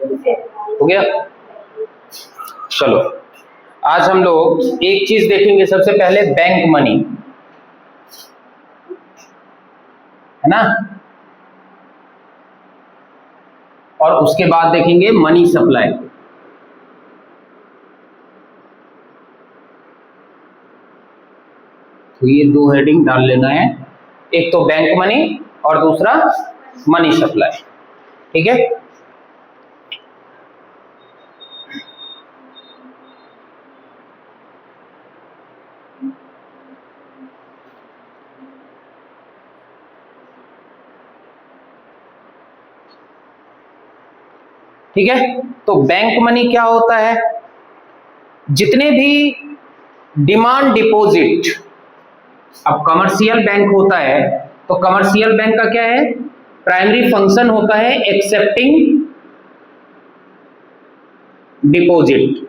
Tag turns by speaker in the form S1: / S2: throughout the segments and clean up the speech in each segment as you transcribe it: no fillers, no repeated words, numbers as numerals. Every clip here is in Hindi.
S1: हो गया। चलो आज हम लोग एक चीज देखेंगे, सबसे पहले बैंक मनी, है ना, और उसके बाद देखेंगे मनी सप्लाई। तो ये दो हेडिंग डाल लेना है, एक तो बैंक मनी और दूसरा मनी सप्लाई। ठीक है, ठीक है। तो बैंक मनी क्या होता है? जितने भी डिमांड डिपॉजिट, अब कमर्शियल बैंक होता है तो कमर्शियल बैंक का क्या है, प्राइमरी फंक्शन होता है एक्सेप्टिंग डिपॉजिट।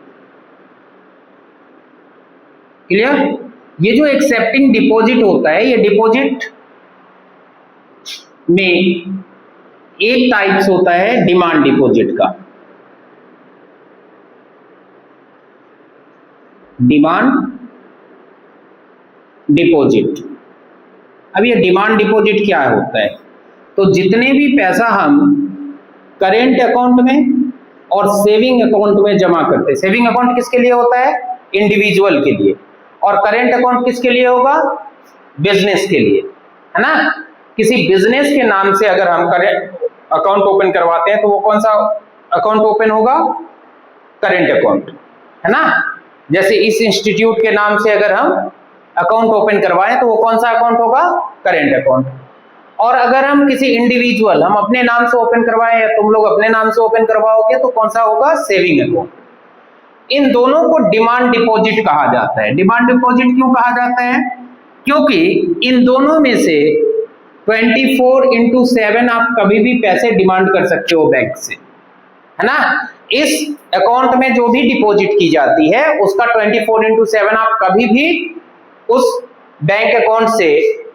S1: क्लियर? ये जो एक्सेप्टिंग डिपॉजिट होता है, ये डिपॉजिट में एक टाइप्स होता है डिमांड डिपॉजिट का, डिमांड डिपॉजिट। अब ये डिमांड डिपॉजिट क्या होता है? तो जितने भी पैसा हम करेंट अकाउंट में और सेविंग अकाउंट में जमा करते हैं, सेविंग अकाउंट किसके लिए होता है? इंडिविजुअल के लिए, और करेंट अकाउंट किसके लिए होगा? बिजनेस के लिए, है ना। किसी बिजनेस के नाम से अगर हम करेंट अकाउंट ओपन करवाते हैं तो वो कौन सा अकाउंट ओपन होगा? करेंट अकाउंट, है ना। जैसे इस इंस्टीट्यूट के नाम से अगर हम अकाउंट ओपन करवाएं तो वो कौन सा अकाउंट होगा? Current account. और अगर हम किसी इंडिविजुअल, हम अपने नाम से ओपन करवाएं या तुम लोग अपने नाम से ओपन करवाओगे तो कौन सा होगा? Saving account. इन दोनों को डिमांड डिपॉजिट कहा जाता है। डिमांड डिपॉजिट क्यों कहा जाता है? क्योंकि इन दोनों में से 24/7 आप कभी भी पैसे डिमांड कर सकते हो बैंक से, है ना। इस अकाउंट में जो भी डिपॉजिट की जाती है उसका 24/7 आप कभी भी उस बैंक अकाउंट से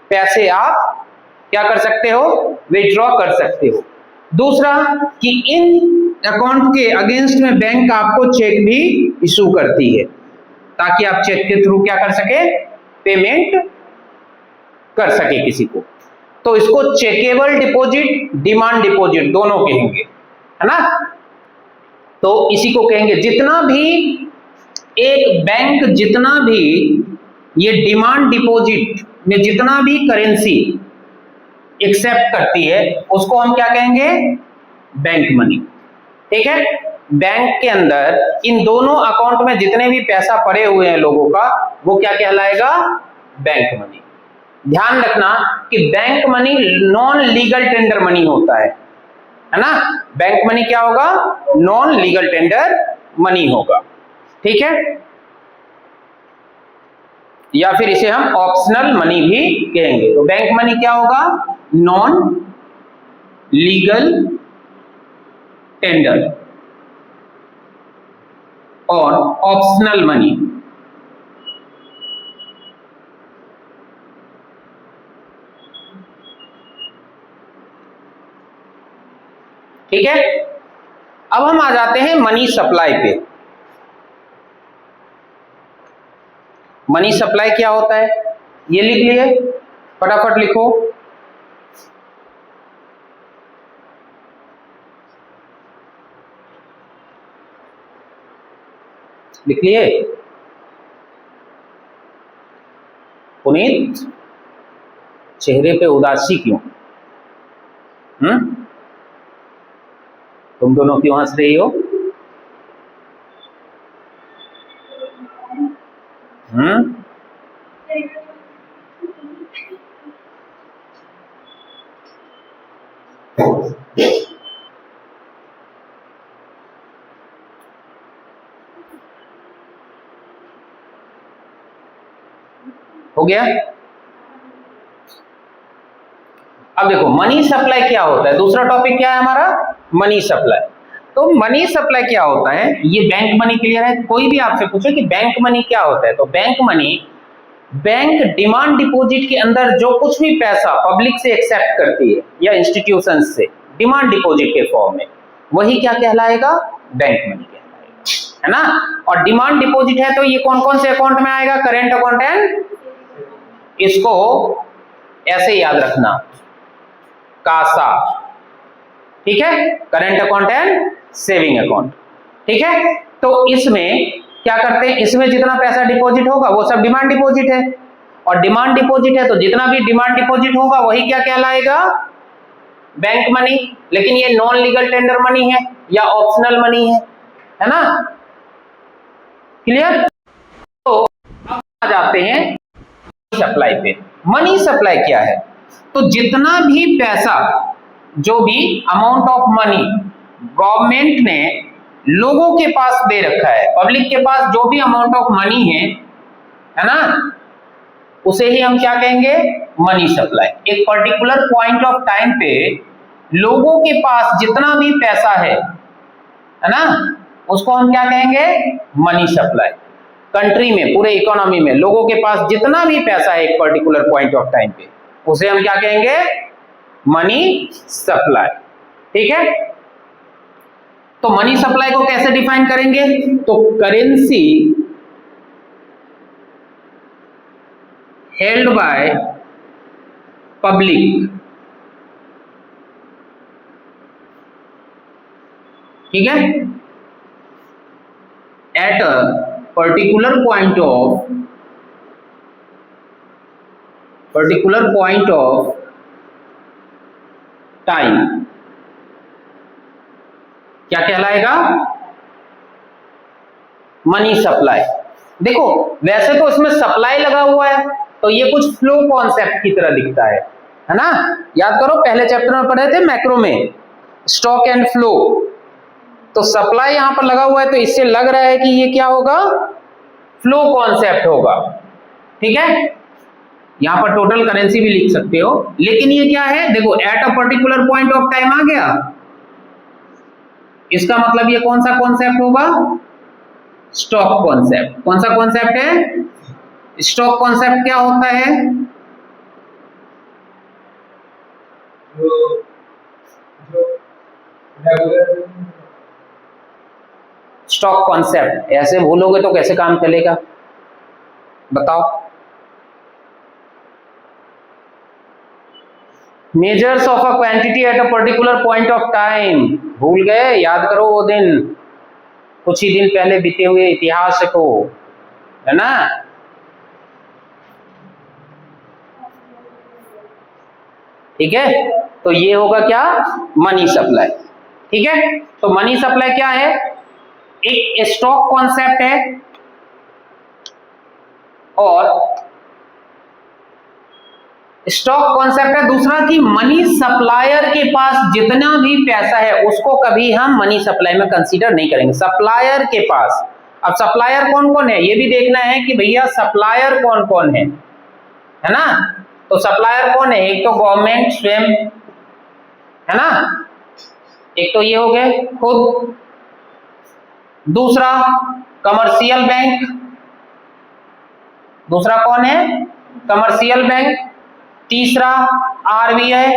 S1: पैसे आप क्या कर सकते हो? विड्रॉ कर सकते हो। दूसरा कि इन अकाउंट के अगेंस्ट में बैंक आपको चेक भी इशू करती है, ताकि आप चेक के थ्रू क्या कर सके? पेमेंट कर सके किसी को। तो इसको चेकेबल डिपॉजिट, डिमांड डिपॉजिट दोनों कहेंगे, है ना। तो इसी को कहेंगे, जितना भी एक बैंक, जितना भी ये डिमांड डिपॉजिट में जितना भी करेंसी एक्सेप्ट करती है उसको हम क्या कहेंगे? Bank money. ठीक है, बैंक के अंदर इन दोनों अकाउंट में जितने भी पैसा पड़े हुए हैं लोगों का, वो क्या कहलाएगा? Bank money. ध्यान रखना कि bank money non legal tender money होता है ना। बैंक मनी क्या होगा? नॉन लीगल टेंडर मनी होगा। ठीक है, या फिर इसे हम ऑप्शनल मनी भी कहेंगे। तो बैंक मनी क्या होगा? नॉन लीगल टेंडर और ऑप्शनल मनी। ठीक है, अब हम आ जाते हैं मनी सप्लाई पे। मनी सप्लाई क्या होता है ये लिख लिए, फटाफट लिखो। लिख लिए? पुनीत, चेहरे पे उदासी क्यों? तुम दोनों क्यों हंस रही हो? हो गया। अब देखो मनी सप्लाई क्या होता है, दूसरा टॉपिक क्या है हमारा? Money supply. तो मनी सप्लाई क्या होता है, ये बैंक मनी क्लियर है। कोई भी आपसे पूछे कि बैंक मनी क्या होता है, तो bank money, bank demand deposit के अंदर जो कुछ भी पैसा पब्लिक से एक्सेप्ट करती है या इंस्टीट्यूशन से डिमांड डिपॉजिट के फॉर्म में, वही क्या कहलाएगा, बैंक मनी कहलाएगा, है ना। और डिमांड डिपॉजिट है तो ये कौन कौन से अकाउंट में आएगा, करेंट अकाउंट एंड, इसको ऐसे याद रखना, कासा, ठीक है, current account and saving account, ठीक है। तो इसमें क्या करते हैं, इसमें जितना पैसा डिपॉजिट होगा वो सब डिमांड डिपॉजिट है, और डिमांड डिपॉजिट है तो जितना भी डिमांड डिपॉजिट होगा वही क्या कहलाएगा, बैंक मनी। लेकिन ये नॉन लीगल टेंडर मनी है या ऑप्शनल मनी है ना, क्लियर। तो अब आ जाते हैं सप्लाई पे। मनी सप्लाई क्या है, तो जितना भी पैसा, जो भी अमाउंट ऑफ मनी गवर्नमेंट ने लोगों के पास दे रखा है, पब्लिक के पास जो भी अमाउंट ऑफ मनी है ना, उसे ही हम क्या कहेंगे, मनी सप्लाई। एक पर्टिकुलर पॉइंट ऑफ टाइम पे लोगों के पास जितना भी पैसा है ना, उसको हम क्या कहेंगे, मनी सप्लाई। कंट्री में, पूरे इकोनॉमी में लोगों के पास जितना भी पैसा है एक पर्टिकुलर पॉइंट ऑफ टाइम पे, उसे हम क्या कहेंगे, मनी सप्लाई, ठीक है। तो मनी सप्लाई को कैसे डिफाइन करेंगे, तो करेंसी हेल्ड बाय पब्लिक, ठीक है, eight a particular point of time, क्या कहलाएगा, मनी सप्लाई। देखो वैसे तो इसमें सप्लाई लगा हुआ है तो ये कुछ फ्लो कॉन्सेप्ट की तरह दिखता है ना। याद करो पहले चैप्टर में पढ़े थे मैक्रो में, स्टॉक एंड फ्लो। तो सप्लाई यहां पर लगा हुआ है तो इससे लग रहा है कि ये क्या होगा, फ्लो कॉन्सेप्ट होगा, ठीक है। यहां पर टोटल करेंसी भी लिख सकते हो, लेकिन ये क्या है, देखो at a particular point of time आ गया, इसका मतलब ये कौन सा कॉन्सेप्ट होगा, स्टॉक कॉन्सेप्ट। कौन सा कॉन्सेप्ट है, स्टॉक कॉन्सेप्ट। क्या होता है, स्टॉक कॉन्सेप्ट ऐसे भूलोगे तो कैसे काम चलेगा, बताओ। Measures of a quantity eight a particular point of time, भूल गए, याद करो वो दिन, कुछ ही दिन पहले बीते हुए इतिहास को, है ना। ठीक है, तो ये होगा क्या, मनी सप्लाई, ठीक है। तो मनी सप्लाई क्या है, एक स्टॉक कॉन्सेप्ट है, और स्टॉक कॉन्सेप्ट है दूसरा कि मनी सप्लायर के पास जितना भी पैसा है उसको कभी हम मनी सप्लाई में कंसीडर नहीं करेंगे, सप्लायर के पास। अब सप्लायर कौन कौन है ये भी देखना है कि भैया सप्लायर कौन कौन है ना। तो सप्लायर कौन है, एक तो गवर्नमेंट स्वयं, है ना, एक तो ये हो गए खुद, दूसरा कमर्शियल बैंक, दूसरा कौन है, कमर्शियल बैंक, तीसरा आरबीआई,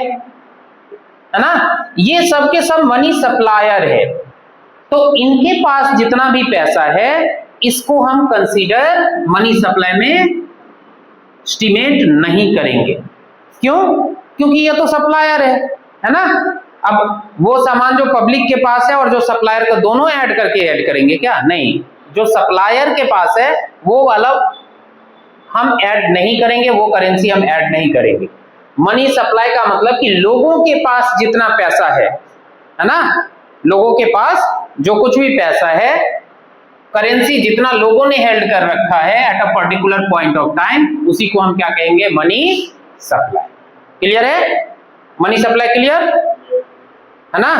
S1: है ना। ये सब के सब मनी सप्लायर है। तो इनके पास जितना भी पैसा है इसको हम कंसीडर मनी सप्लाई में एस्टिमेट नहीं करेंगे। क्यों, क्योंकि ये तो सप्लायर है ना। अब वो सामान जो पब्लिक के पास है और जो सप्लायर का दोनों ऐड करके ऐड करेंगे क्या, नहीं, जो सप्लायर के पास है वो वाला हम ऐड नहीं करेंगे, वो करेंसी हम ऐड नहीं करेंगे। मनी सप्लाई का मतलब कि लोगों के पास जितना पैसा है ना, लोगों के पास जो कुछ भी पैसा है, करेंसी जितना लोगों ने हेल्ड कर रखा है eight a particular point of time, उसी को हम क्या कहेंगे, मनी सप्लाई। क्लियर है, मनी सप्लाई क्लियर है ना।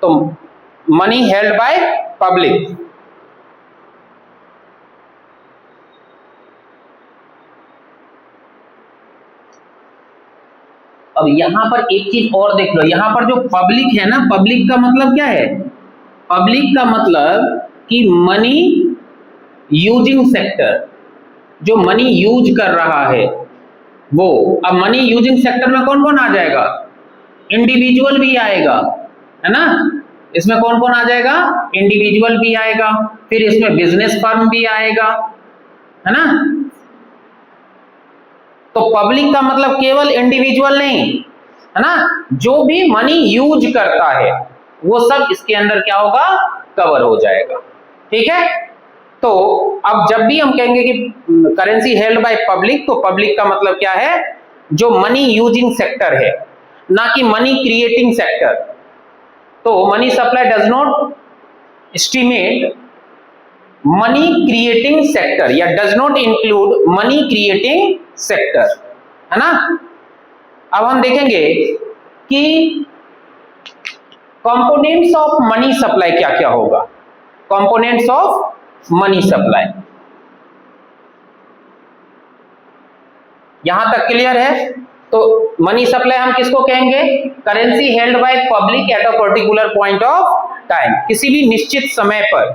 S1: तो मनी हेल्ड बाय पब्लिक, अब यहां पर एक चीज और देख लो, यहां पर जो पब्लिक है ना, पब्लिक का मतलब क्या है, पब्लिक का मतलब कि मनी यूजिंग सेक्टर, जो मनी यूज कर रहा है वो। अब मनी यूजिंग सेक्टर में कौन कौन आ जाएगा, इंडिविजुअल भी आएगा, है ना, इसमें कौन कौन आ जाएगा? इंडिविजुअल भी आएगा, फिर इसमें बिजनेस फर्म भी आएगा, है ना। तो पब्लिक का मतलब केवल इंडिविजुअल नहीं, है ना, जो भी मनी यूज करता है वो सब इसके अंदर क्या होगा? कवर हो जाएगा। ठीक है। तो अब जब भी हम कहेंगे कि करेंसी हेल्ड बाय पब्लिक, तो पब्लिक का मतलब क्या है? जो मनी यूजिंग सेक्टर है, ना कि मनी क्रिएटिंग सेक्टर। तो money supply does not estimate money creating sector या does not include money creating sector, है ना। अब हम देखेंगे कि कंपोनेंट्स ऑफ मनी सप्लाई क्या क्या होगा। कंपोनेंट्स ऑफ मनी सप्लाई, यहां तक क्लियर है? तो मनी सप्लाई हम किसको कहेंगे? Currency held by public at a particular point of time, किसी भी निश्चित समय पर,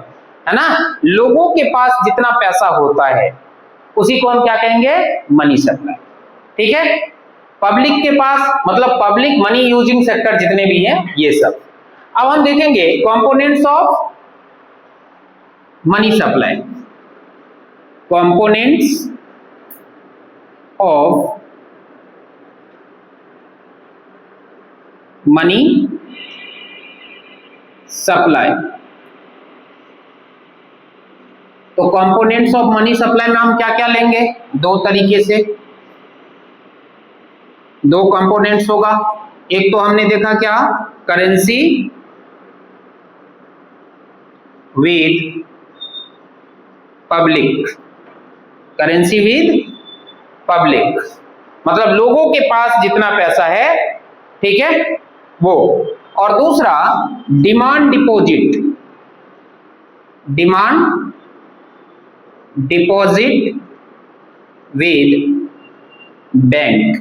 S1: है ना, लोगों के पास जितना पैसा होता है उसी को हम क्या कहेंगे? Money supply. ठीक है। पब्लिक के पास मतलब पब्लिक मनी यूजिंग सेक्टर जितने भी हैं ये सब। अब हम देखेंगे components of money supply. Components of money supply. तो कंपोनेंट्स ऑफ मनी सप्लाई में हम क्या क्या लेंगे? दो तरीके से, दो कंपोनेंट्स होगा। एक तो हमने देखा क्या? Currency with public, currency with public मतलब लोगों के पास जितना पैसा है, ठीक है, वो। और दूसरा demand deposit, demand deposit with bank,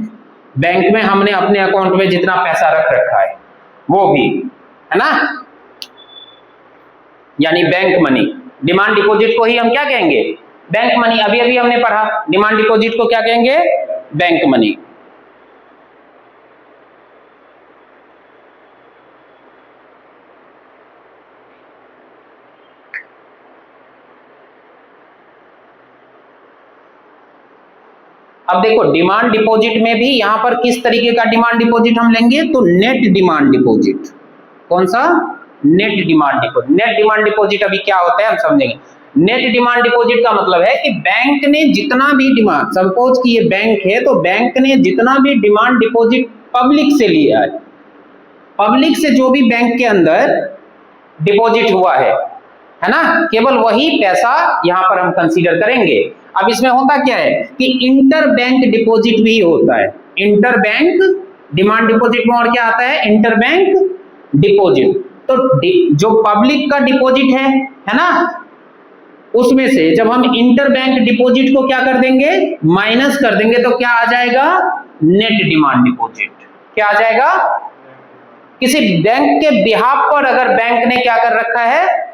S1: bank में हमने अपने अकाउंट में जितना पैसा रख रखा है वो भी, है ना, यानी बैंक मनी। डिमांड डिपॉजिट को ही हम क्या कहेंगे? Bank money. अभी अभी हमने पढ़ा डिमांड डिपॉजिट को क्या कहेंगे? Bank money. अब देखो डिमांड डिपॉजिट में भी यहां पर किस तरीके का डिमांड डिपॉजिट हम लेंगे? तो नेट डिमांड डिपॉजिट। कौन सा? Net demand deposit. Net demand deposit अभी क्या होता है हम समझेंगे। नेट डिमांड डिपॉजिट का मतलब है कि बैंक ने जितना भी डिमांड, सपोज कि ये बैंक है तो बैंक ने जितना भी डिमांड डिपॉजिट पब्लिक से लिया है, पब्लिक से जो भी बैंक के अंदर डिपॉजिट हुआ है ना, केवल वही पैसा यहां पर हम कंसीडर करेंगे। अब इसमें होता क्या है कि इंटर बैंक डिपॉजिट भी होता है। इंटर बैंक डिमांड डिपॉजिट में और क्या आता है? Inter bank deposit. तो जो पब्लिक का डिपॉजिट है ना, उसमें से जब हम इंटर बैंक डिपॉजिट को क्या कर देंगे? माइनस कर देंगे, तो क्या आ जाएगा? Net demand deposit. क्या आ जाएगा? किसी बैंक के बिहाफ पर अगर बैंक ने क्या कर रखा है?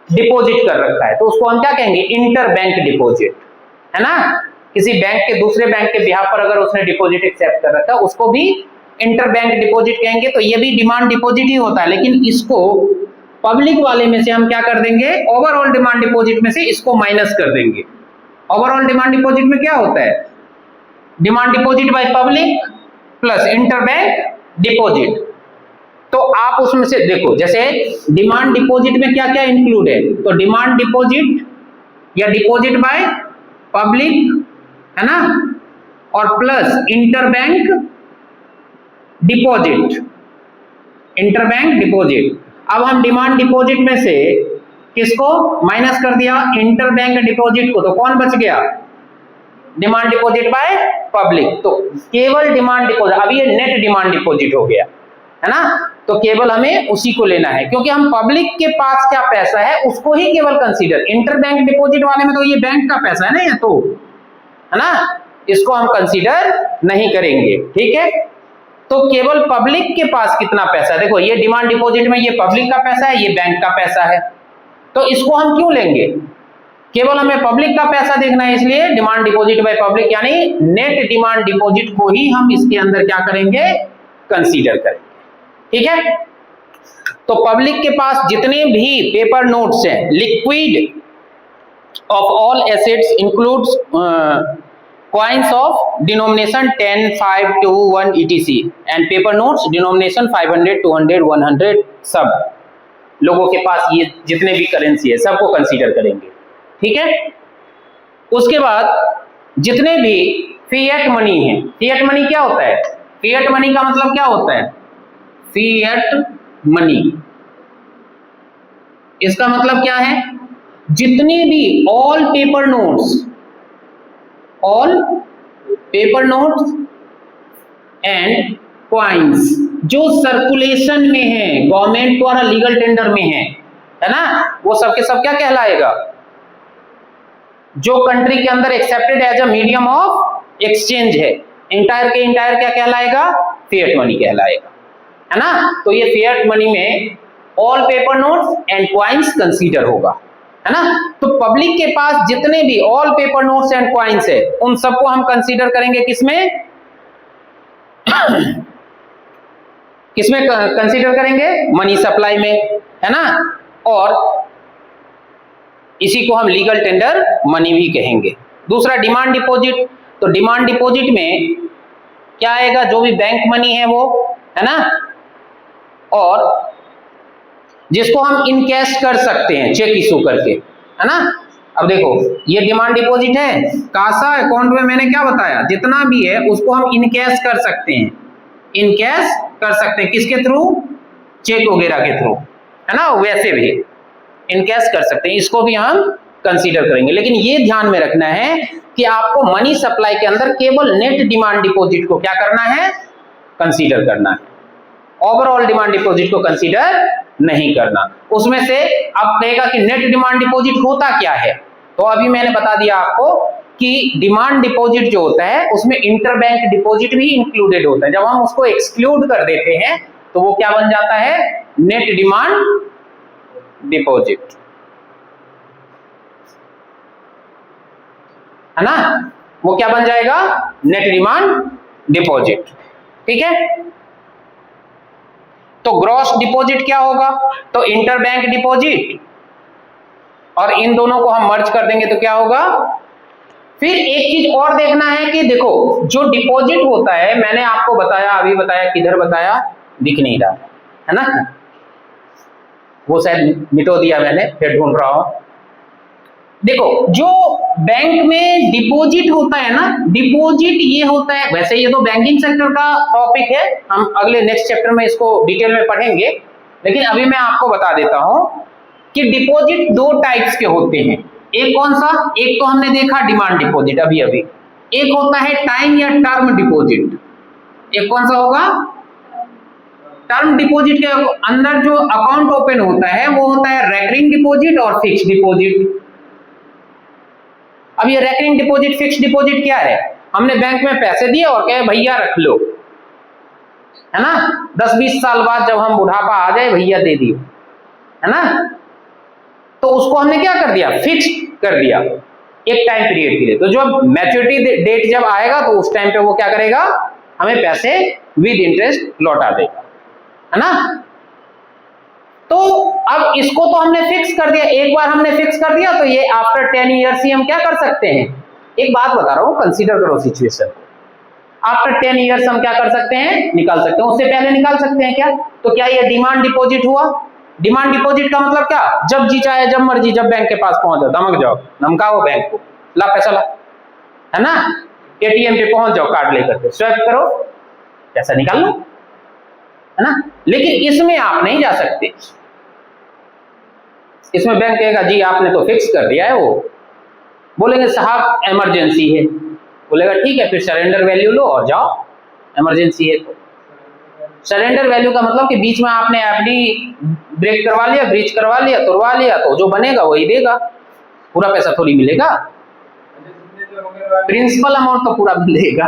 S1: डिपॉजिट कर रखा है, तो उसको हम क्या कहेंगे? इंटर बैंक डिपॉजिट, है ना। किसी बैंक के दूसरे बैंक के बिहाफ पर अगर उसने डिपॉजिट एक्सेप्ट कर रखा है उसको भी इंटर बैंक डिपॉजिट कहेंगे। तो ये भी डिमांड डिपॉजिट ही होता है, लेकिन इसको पब्लिक वाले में से हम क्या कर देंगे? ओवरऑल डिमांड डिपॉजिट में से इसको माइनस कर देंगे। ओवरऑल डिमांड डिपॉजिट में क्या होता है? Demand deposit by public plus inter bank deposit. तो आप उसमें से देखो, जैसे डिमांड डिपॉजिट में क्या क्या इंक्लूड है? तो डिमांड डिपॉजिट या डिपॉजिट बाय पब्लिक, है ना, और plus inter bank deposit, inter bank deposit. अब हम डिमांड डिपॉजिट में से किसको माइनस कर दिया? इंटर बैंक डिपॉजिट को, तो कौन बच गया? Demand deposit by public. तो केवल डिमांड डिपॉजिट, अब ये नेट डिमांड डिपॉजिट हो गया, है ना। तो केवल हमें उसी को लेना है, क्योंकि हम पब्लिक के पास क्या पैसा है उसको ही केवल कंसीडर। इंटर बैंक डिपॉजिट वाले में तो ये बैंक का पैसा है ना, ये तो, है ना, इसको हम कंसीडर नहीं करेंगे। ठीक है। तो केवल पब्लिक के पास कितना पैसा है, देखो ये डिमांड डिपॉजिट में ये पब्लिक का पैसा है, ये बैंक का पैसा है, तो इसको हम क्यों लेंगे? केवल हमें पब्लिक का पैसा देखना है, इसलिए डिमांड डिपॉजिट बाय पब्लिक यानी नेट डिमांड डिपॉजिट को ही हम इसके अंदर क्या करेंगे? कंसीडर करेंगे। ठीक है। तो पब्लिक के पास जितने भी पेपर नोट्स हैं, liquid of all assets includes coins of denomination 10, 5, 2, 1 etc and paper notes denomination 500, 200, 100 सब लोगों के पास ये जितने भी करेंसी है सबको कंसीडर करेंगे, ठीक है। उसके बाद जितने भी फिएट मनी है, फिएट मनी क्या होता है? फिएट मनी का मतलब क्या होता है? फिएट मनी इसका मतलब क्या है? जितने भी all paper notes and coins जो सर्कुलेशन में है, गवर्नमेंट द्वारा लीगल टेंडर में है ना, वो सब के सब क्या कहलाएगा? जो कंट्री के अंदर accepted as a medium of exchange है, इंटायर के इंटायर क्या कहलाएगा? फिएट मनी कहलाएगा, है ना। तो ये फिएट मनी में all paper notes and coins consider होगा, है ना। तो पब्लिक के पास जितने भी all paper notes and coins है उन सबको हम कंसीडर करेंगे किसमें? किसमें कंसीडर करेंगे? मनी सप्लाई में, है ना। और इसी को हम लीगल टेंडर मनी भी कहेंगे। दूसरा डिमांड डिपॉजिट, तो डिमांड डिपॉजिट में क्या आएगा? जो भी बैंक मनी है वो, है ना, और जिसको हम इन कैश कर सकते हैं चेक इशू करके, है ना। अब देखो ये डिमांड डिपॉजिट है, कासा अकाउंट में मैंने क्या बताया? जितना भी है उसको हम इन कैश कर सकते हैं, इन कैश कर सकते हैं किसके थ्रू? चेक वगैरह के थ्रू, है ना। वैसे भी इन कैश कर सकते हैं, इसको भी हम कंसीडर करेंगे। लेकिन ये ध्यान में रखना है कि आपको मनी सप्लाई के अंदर केवल नेट डिमांड डिपॉजिट को क्या करना है? कंसीडर करना है, ओवरऑल डिमांड डिपॉजिट को कंसीडर नहीं करना। उसमें से अब कहेगा कि नेट डिमांड डिपॉजिट होता क्या है, तो अभी मैंने बता दिया आपको कि डिमांड डिपॉजिट जो होता है उसमें इंटरबैंक डिपॉजिट भी इंक्लूडेड होता है। जब हम उसको एक्सक्लूड कर देते हैं तो वो क्या बन जाता है? नेट डिमांड डिपॉजिट, है ना। वो क्या बन जाएगा? नेट डिमांड डिपॉजिट, ठीक है। तो ग्रॉस डिपॉजिट क्या होगा? तो इंटरबैंक डिपॉजिट, और इन दोनों को हम मर्ज कर देंगे तो क्या होगा? फिर एक चीज और देखना है कि देखो जो डिपॉजिट होता है, मैंने आपको बताया, अभी बताया, किधर बताया? दिख नहीं रहा है ना, वो शायद मिटो दिया मैंने, फिर ढूंढ रहा हूं। देखो जो बैंक में डिपॉजिट होता है ना, डिपॉजिट ये होता है, वैसे ये तो बैंकिंग सेक्टर का टॉपिक है, हम अगले नेक्स्ट चैप्टर में इसको डिटेल में पढ़ेंगे, लेकिन अभी मैं आपको बता देता हूं कि डिपॉजिट दो टाइप्स के होते हैं। एक कौन सा? एक तो हमने देखा डिमांड डिपॉजिट अभी अभी, एक होता है टाइम या टर्म डिपॉजिट। एक कौन सा होगा? टर्म डिपॉजिट के अंदर जो अकाउंट ओपन होता है वो होता है रेकरिंग डिपॉजिट और फिक्स डिपॉजिट। अब ये रेकरिंग डिपॉजिट, फिक्स डिपॉजिट क्या है? हमने बैंक में पैसे दिए और कहे भैया रख लो, है ना। 10-20 साल बाद जब हम बुढ़ापा आ जाए भैया दे दिए, है ना। तो उसको हमने क्या कर दिया? फिक्स कर दिया एक टाइम पीरियड के लिए। तो जब मैच्योरिटी डेट जब आएगा तो उस टाइम पे वो क्या करेगा? हमें पैसे विद इंटरेस्ट लौटा देगा, है ना। तो अब इसको तो हमने फिक्स कर दिया, एक बार हमने फिक्स कर दिया तो ये आफ्टर 10 ईयर्स ही हम क्या कर सकते हैं? एक बात बता रहा हूं, कंसीडर करो सिचुएशन। आफ्टर 10 ईयर्स हम क्या कर सकते हैं? निकाल सकते हैं। उससे पहले निकाल सकते हैं क्या? तो क्या ये डिमांड डिपॉजिट हुआ? डिमांड डिपॉजिट का मतलब क्या? जब जी चाहे जब मर्जी, जब बैंक के पास पहुंच जाओ, धमक जाओ, धमकाओ बैंक को, ला पैसा ला, है ना। एटीएम पे पहुंच जाओ, कार्ड लेकर के स्वाइप करो, पैसा निकाल लो, है ना। लेकिन इसमें आप नहीं जा सकते, इसमें बैंक कहेगा जी आपने तो फिक्स कर दिया है। वो बोलेंगे साहब इमरजेंसी है, बोलेगा ठीक है फिर सरेंडर वैल्यू लो और जाओ, इमरजेंसी है। तो सरेंडर वैल्यू का मतलब कि बीच में आपने एफडी ब्रेक करवा लिया, ब्रीच करवा लिया, तोड़वा लिया, तो जो बनेगा वही देगा, पूरा पैसा थोड़ी मिलेगा, प्रिंसिपल अमाउंट तो पूरा मिलेगा,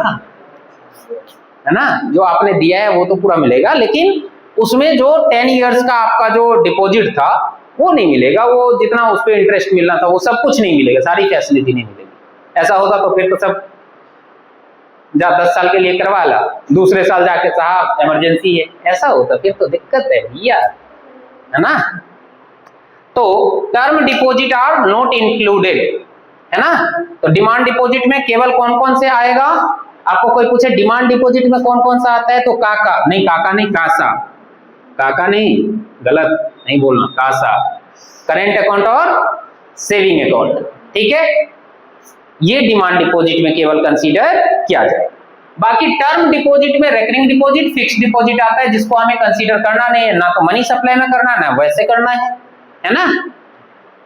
S1: है ना। जो आपने दिया है वो तो पूरा मिलेगा, लेकिन उसमें जो 10 ईयर्स का आपका जो डिपॉजिट था वो नहीं मिलेगा, वो जितना उस पर इंटरेस्ट मिलना था वो सब कुछ नहीं मिलेगा, सारी फैसिलिटी नहीं मिलेगी। ऐसा होता तो फिर तो सब जा 10 साल के लिए करवा ला, दूसरे साल जाके साहब इमरजेंसी है, ऐसा होता फिर तो दिक्कत है भैया, है ना। तो term deposit are not included, है ना। तो डिमांड डिपॉजिट में केवल कौन कौन से आएगा, आपको कोई पूछे डिमांड डिपॉजिट में कौन कौन सा आता है, तो काका नहीं, कासा, काका नहीं, गलत नहीं बोलना, कासा, करेंट अकाउंट और सेविंग अकाउंट, ठीक है। ये डिमांड डिपॉजिट में केवल कंसीडर किया जाए। बाकी टर्म डिपॉजिट में रेकरिंग डिपॉजिट, फिक्स्ड डिपॉजिट आता है, जिसको हमें कंसीडर करना नहीं है, ना तो मनी सप्लाई में करना है, ना वैसे करना है ना।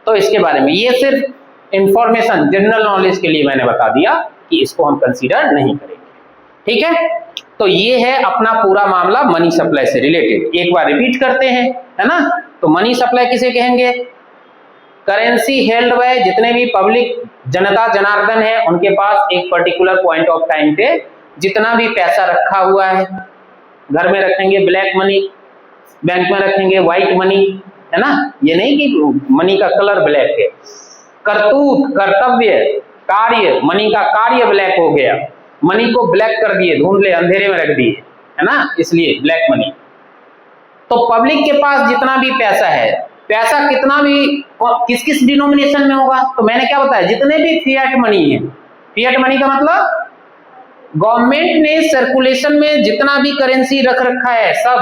S1: तो इसके बारे में ये सिर्फ इंफॉर्मेशन, जनरल नॉलेज के लिए मैंने बता दिया कि इसको हम कंसीडर नहीं करेंगे, ठीक है। तो ये है अपना पूरा मामला मनी सप्लाई से रिलेटेड। एक बार रिपीट करते हैं, है ना। तो मनी सप्लाई किसे कहेंगे, करेंसी हेल्ड बाय जितने भी पब्लिक जनता जनार्दन है उनके पास एक पर्टिकुलर पॉइंट ऑफ टाइम पे जितना भी पैसा रखा हुआ है, घर में रखेंगे ब्लैक मनी, बैंक में रखेंगे व्हाइट मनी, है ना। ये नहीं कि मनी का कलर ब्लैक है, करतूत, कर्तव्य, कार्य, मनी का कार्य ब्लैक हो गया, मनी को ब्लैक कर दिए, धुंधले अंधेरे में रख दिए, है ना, इसलिए ब्लैक मनी। तो पब्लिक के पास जितना भी पैसा है, पैसा कितना भी किस किस डिनोमिनेशन में होगा, तो मैंने क्या बताया, जितने भी फिएट मनी है, फिएट मनी का मतलब गवर्नमेंट ने सर्कुलेशन में जितना भी करेंसी रख रखा है सब,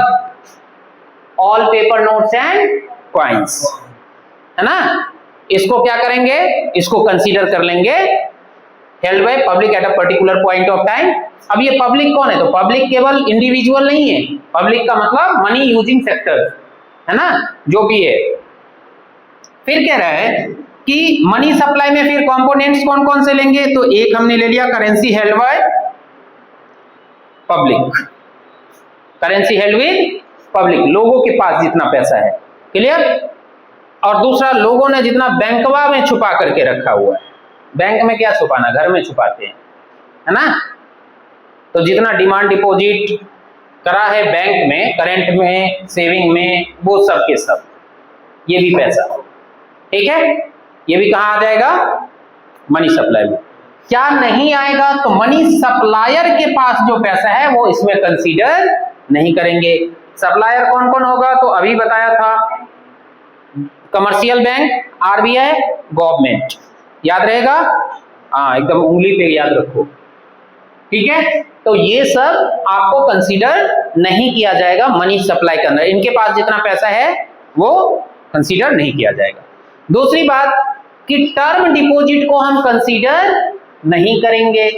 S1: all paper notes and coins, है ना, इसको क्या करेंगे, इसको कंसीडर कर लेंगे held by public at a particular point of time. अब ये पब्लिक कौन है, तो पब्लिक केवल इंडिविजुअल नहीं है, पब्लिक का मतलब मनी यूजिंग सेक्टर, है ना, जो भी है। फिर कह रहा है कि मनी सप्लाई में फिर कंपोनेंट्स कौन कौन से लेंगे, तो एक हमने ले लिया currency held by public, currency held with public, लोगों के पास जितना पैसा है, क्लियर। और दूसरा, लोगों ने जितना बैंकवा में छुपा करके रखा हुआ है, बैंक में क्या छुपाना, घर में छुपाते हैं, है ना। तो जितना डिमांड डिपॉजिट करा है बैंक में, करंट में, सेविंग में, वो सब के सब, ये भी पैसा, ठीक है, ये भी कहाँ आ जाएगा, मनी सप्लाई में। क्या नहीं आएगा, तो मनी सप्लायर के पास जो पैसा है वो इसमें कंसीडर नहीं करेंगे। सप्लायर कौन कौन होगा, तो अभी बताया था, कमर्शियल बैंक, आरबीआई, गवर्नमेंट, याद रहेगा, हाँ एकदम उंगली पे याद रखो, ठीक है। तो ये सब आपको कंसीडर नहीं किया जाएगा मनी सप्लाई के अंदर, इनके पास जितना पैसा है वो कंसीडर नहीं किया जाएगा। दूसरी बात कि टर्म डिपॉजिट को हम कंसीडर नहीं करेंगे।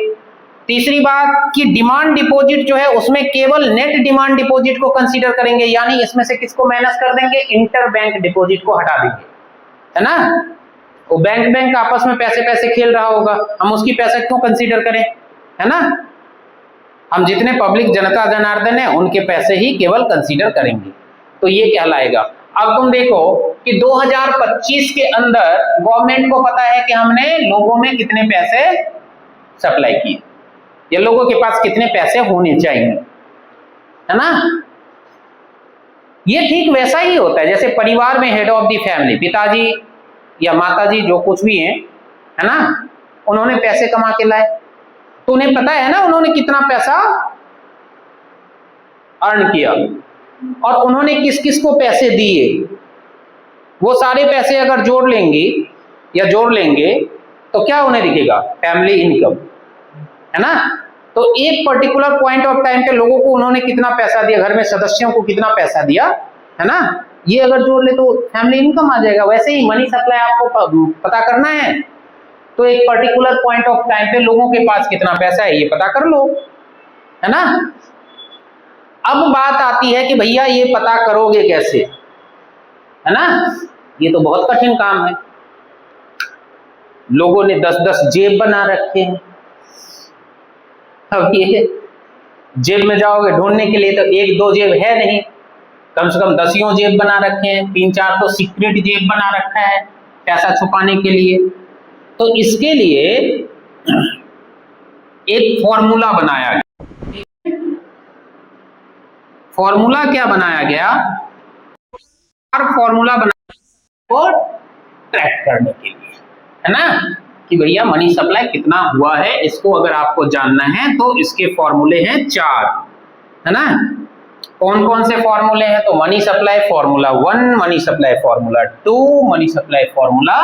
S1: तीसरी बात कि डिमांड डिपॉजिट जो है उसमें केवल नेट डिमांड डिपॉजिट को कंसीडर करेंगे, यानी इसमें से किसको माइनस कर देंगे, इंटर बैंक डिपॉजिट को हटा देंगे, है ना। वो बैंक आपस में पैसे पैसे खेल रहा होगा, हम उसकी पैसा क्यों कंसीडर करें, है ना। हम जितने पब्लिक जनता जनार्दन है उनके पैसे ही केवल कंसीडर करेंगे, तो ये क्या लाएगा। अब तुम देखो कि 2025 के अंदर गवर्नमेंट को पता है कि हमने लोगों में कितने पैसे सप्लाई किए, या लोगों के पास कितने पैसे होने चाहिए, है ना। ये ठीक वैसा ही होता है जैसे परिवार में हेड ऑफ द फैमिली, पिताजी या माताजी जो कुछ भी है ना, उन्होंने पैसे कमा के लाए, तो उन्हें पता है ना उन्होंने कितना पैसा अर्न किया और उन्होंने किस किस को पैसे दिए, वो सारे पैसे अगर जोड़ लेंगे तो क्या उन्हें दिखेगा, फैमिली इनकम, है ना। तो एक पर्टिकुलर पॉइंट ऑफ टाइम पे लोगों को उन्होंने कितना पैसा दिया, घर में सदस्यों को कितना पैसा दिया, है ना, ये अगर जोड़ ले तो फैमिली इनकम आ जाएगा। वैसे ही मनी सप्लाई आपको पता करना है तो एक पर्टिकुलर पॉइंट ऑफ टाइम पे लोगों के पास कितना पैसा है ये पता कर लो, है ना। अब बात आती है कि भैया ये पता करोगे कैसे, है ना, ये तो बहुत कठिन काम है। लोगों ने 10-10 जेब बना रखे हैं, अब ये जेब में जाओगे ढूंढने के लिए तो 1-2 जेब है नहीं, कम से कम 10 जेब बना रखे हैं, 3-4 तो सीक्रेट जेब बना रखा है पैसा छुपाने के लिए। तो इसके लिए एक फॉर्मूला बनाया गया। फॉर्मूला क्या बनाया गया, फॉर्मूला बनाया और ट्रैक करने के लिए, है ना, कि भैया मनी सप्लाई कितना हुआ है, इसको अगर आपको जानना है तो इसके फॉर्मूले हैं 4, है ना। कौन कौन से फॉर्मूले हैं? तो money supply formula 1, money supply formula 2, money supply formula.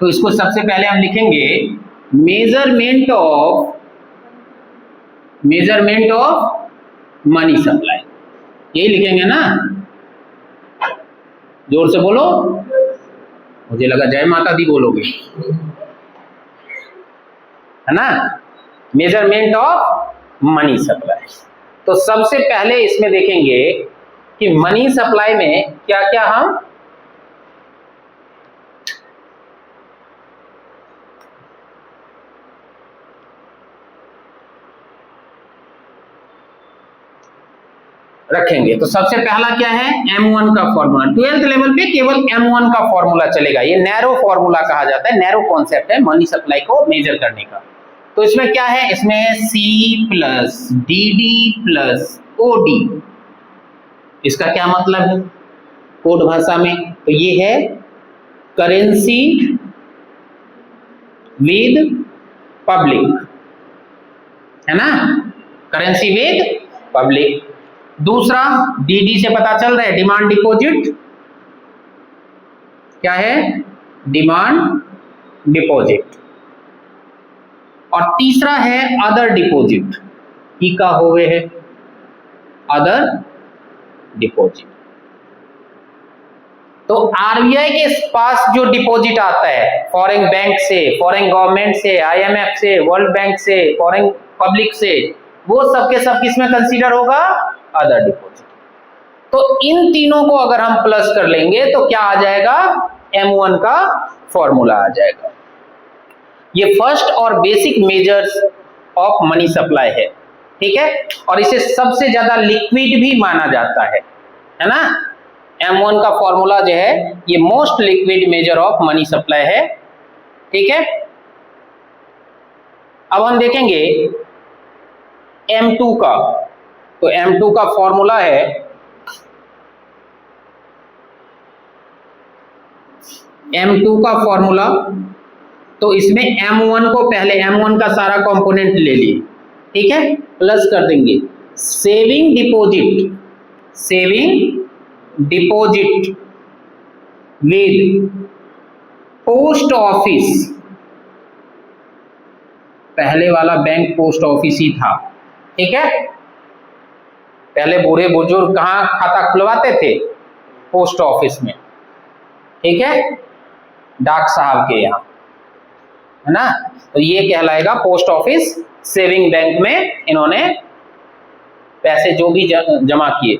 S1: तो इसको सबसे पहले हम लिखेंगे मेजरमेंट ऑफ मनी सप्लाई, यही लिखेंगे ना? जोर से बोलो, मुझे लगा जय माता दी बोलोगे, है ना? Measurement of money supply. तो सबसे पहले इसमें देखेंगे कि मनी सप्लाई में क्या क्या हम रखेंगे। तो सबसे पहला क्या है? M1 का फॉर्मूला। 12th लेवल पे केवल M1 का फॉर्मूला चलेगा, ये नैरो फॉर्मूला कहा जाता है, नैरो कॉन्सेप्ट है मनी सप्लाई को मेजर करने का। तो इसमें क्या है? इसमें C plus DD plus OD, इसका क्या मतलब है कोड भाषा में? तो ये है करेंसी विद पब्लिक, है ना? Currency with public. दूसरा DD से पता चल रहा है डिमांड डिपॉजिट, क्या है? Demand deposit. और तीसरा है अदर डिपॉजिट, ई का होवे है अदर डिपॉजिट। तो आरबीआई के पास जो डिपॉजिट आता है फॉरेन बैंक से, फॉरेन गवर्नमेंट से, IMF से, वर्ल्ड बैंक से, फॉरेन पब्लिक से, वो सबके सब किसमें कंसीडर होगा? Other deposit. तो इन तीनों को अगर हम प्लस कर लेंगे तो क्या आ जाएगा? M1 का फॉर्मूला आ जाएगा। ये फर्स्ट और basic measures of money supply है, ठीक है? और इसे सबसे ज्यादा लिक्विड भी माना जाता है ना? M1 का फॉर्मूला जो है ये most liquid measure of money supply है, ठीक है? अब हम देखेंगे M2 का। तो M2 का फॉर्मूला है M2 का फॉर्मूला, तो इसमें M1 को पहले M1 का सारा कंपोनेंट ले लिए, ठीक है? प्लस कर देंगे saving deposit with post office. पहले वाला बैंक पोस्ट ऑफिस ही था, ठीक है? पहले बूढ़े बुजुर्ग कहाँ खाता खुलवाते थे? पोस्ट ऑफिस में, ठीक है? डाक साहब के यहाँ, है ना? तो ये कहलाएगा पोस्ट ऑफिस सेविंग बैंक में इन्होंने पैसे जो भी जमा किए।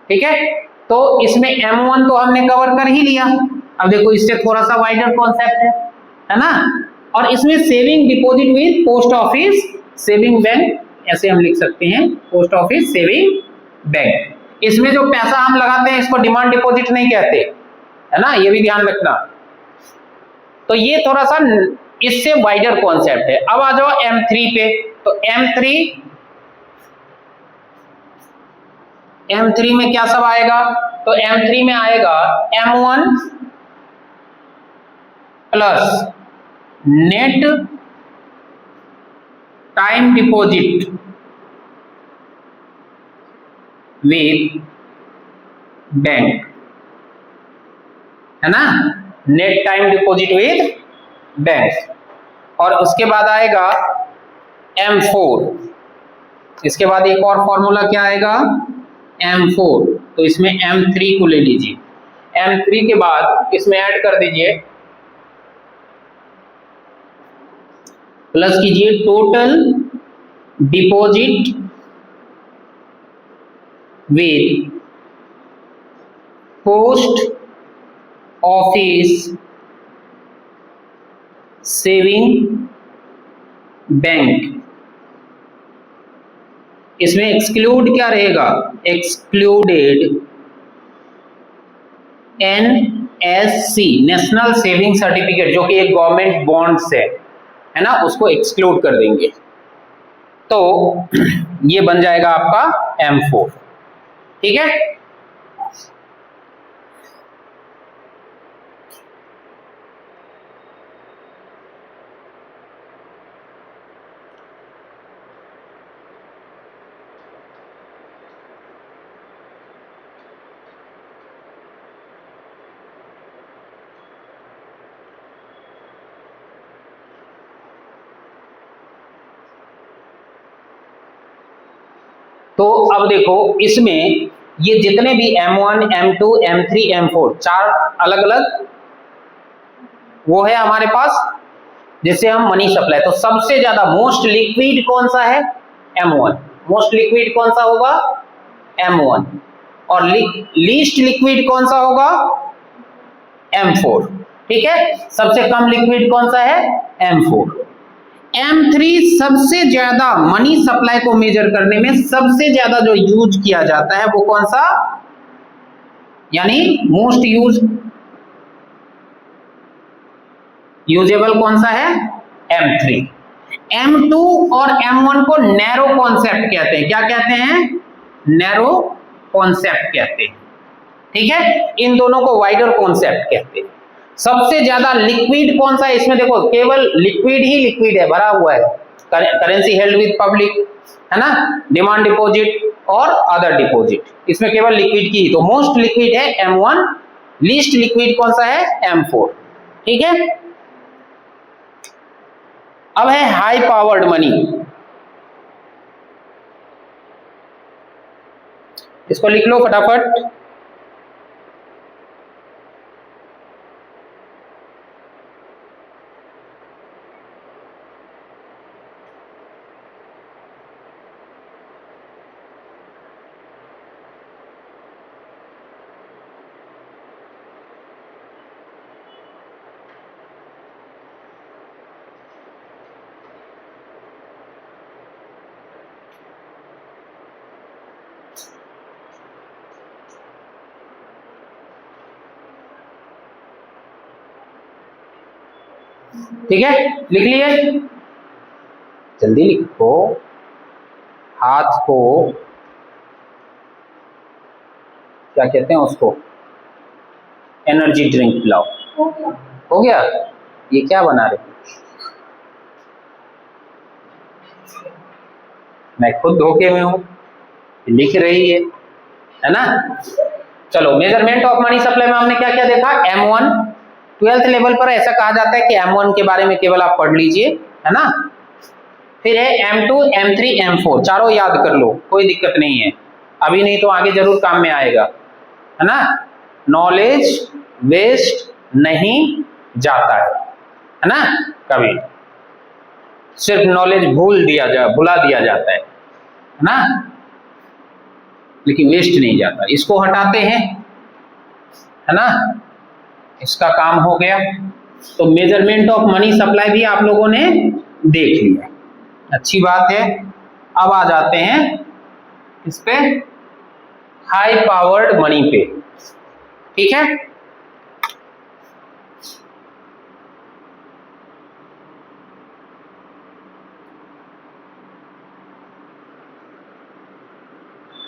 S1: ठीक है? तो इसमें M1 तो हमने कवर कर ही लिया। अब देखो इससे थोड़ा सा वाइडर कॉन्सेप्ट है ना? और इसमें saving deposit with post office saving bank, ऐसे हम लिख सकते हैं पोस्ट ऑफिस सेविंग बैंक। इसमें जो पैसा हम लगाते हैं इसको डिमांड डिपॉजिट नहीं कहते, है ना? ये भी ध्यान रखना। तो ये थोड़ा सा इससे वाइडर कॉन्सेप्ट है। अब आ जाओ M3 पे। तो M3 में क्या सब आएगा? तो M3 में आएगा M1 plus net time deposit with bank, है ना? Net time deposit with bank. और उसके बाद आएगा M4। इसके बाद एक और फॉर्मूला क्या आएगा? M4। तो इसमें M3 को ले लीजिए। M3 के बाद इसमें ऐड कर दीजिए, प्लस कीजिए total deposit with post office saving bank. इसमें एक्सक्लूड क्या रहेगा? Excluded NSC national saving certificate, जो कि एक गवर्नमेंट बॉन्ड्स है ना, उसको एक्सक्लूड कर देंगे। तो ये बन जाएगा आपका M4, ठीक है? तो अब देखो इसमें ये जितने भी M1, M2, M3, M4 चार अलग अलग वो है हमारे पास, जिससे हम मनी सप्लाई। तो सबसे ज्यादा मोस्ट लिक्विड कौन सा है? M1। मोस्ट लिक्विड कौन सा होगा? M1। और लीस्ट लिक्विड कौन सा होगा? M4। ठीक है, सबसे कम लिक्विड कौन सा है? M4। M3 सबसे ज्यादा मनी सप्लाई को मेजर करने में सबसे ज्यादा जो यूज किया जाता है वो कौन सा, यानी मोस्ट यूजेबल कौन सा है? M3। M2 और M1 को नैरो कॉन्सेप्ट कहते हैं। क्या कहते हैं? नैरो कॉन्सेप्ट कहते हैं। ठीक है, इन दोनों को वाइडर कॉन्सेप्ट कहते हैं। सबसे ज्यादा लिक्विड कौन सा है इसमें? देखो केवल लिक्विड ही लिक्विड है, भरा हुआ है। करेंसी हेल्ड विद पब्लिक, है ना, डिमांड डिपॉजिट और अदर डिपॉजिट, इसमें केवल लिक्विड की। तो मोस्ट लिक्विड है M1, लीस्ट लिक्विड कौन सा है? M4। ठीक है, अब है हाई पावर्ड मनी। इसको लिख लो फटाफट। ठीक है, लिख लिए? जल्दी लिखो। हाथ को क्या कहते हैं उसको? एनर्जी ड्रिंक पिलाओ। हो गया? ये क्या बना रहे? मैं खुद धोखे में हूं, लिख रही है ना। चलो, मेजरमेंट ऑफ मनी सप्लाई में हमने क्या क्या देखा? M1 12th लेवल पर ऐसा कहा जाता है कि M1 के बारे में केवल आप पढ़ लीजिए, है ना। फिर है M2, M3, M4, चारों याद कर लो, कोई दिक्कत नहीं है, अभी नहीं तो आगे जरूर काम में आएगा, है ना। नॉलेज वेस्ट नहीं जाता है ना, कभी सिर्फ नॉलेज भुला दिया जाता है ना, लेकिन वेस्ट नहीं जाता। इसको हटाते हैं, है ना, इसका काम हो गया। तो मेजरमेंट ऑफ मनी सप्लाई भी आप लोगों ने देख लिया, अच्छी बात है। अब आ जाते हैं इस पे, हाई पावर्ड मनी पे। ठीक है,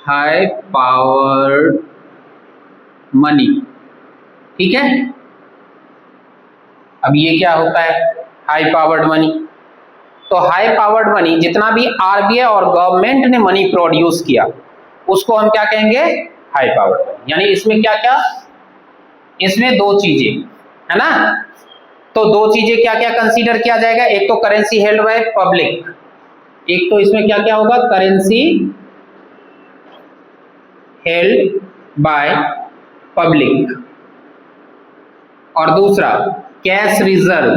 S1: हाई पावर्ड मनी। ठीक है, अब ये क्या होता है हाई पावर्ड मनी? तो हाई पावर्ड मनी जितना भी आरबीआई और गवर्नमेंट ने मनी प्रोड्यूस किया उसको हम क्या कहेंगे? High powered money. यानी इसमें क्या क्या? इसमें दो चीजें, है ना। तो दो चीजें क्या क्या कंसीडर किया जाएगा? एक तो करेंसी हेल्ड बाय पब्लिक, एक तो इसमें क्या क्या होगा? करेंसी हेल्ड बाय पब्लिक, और दूसरा cash reserve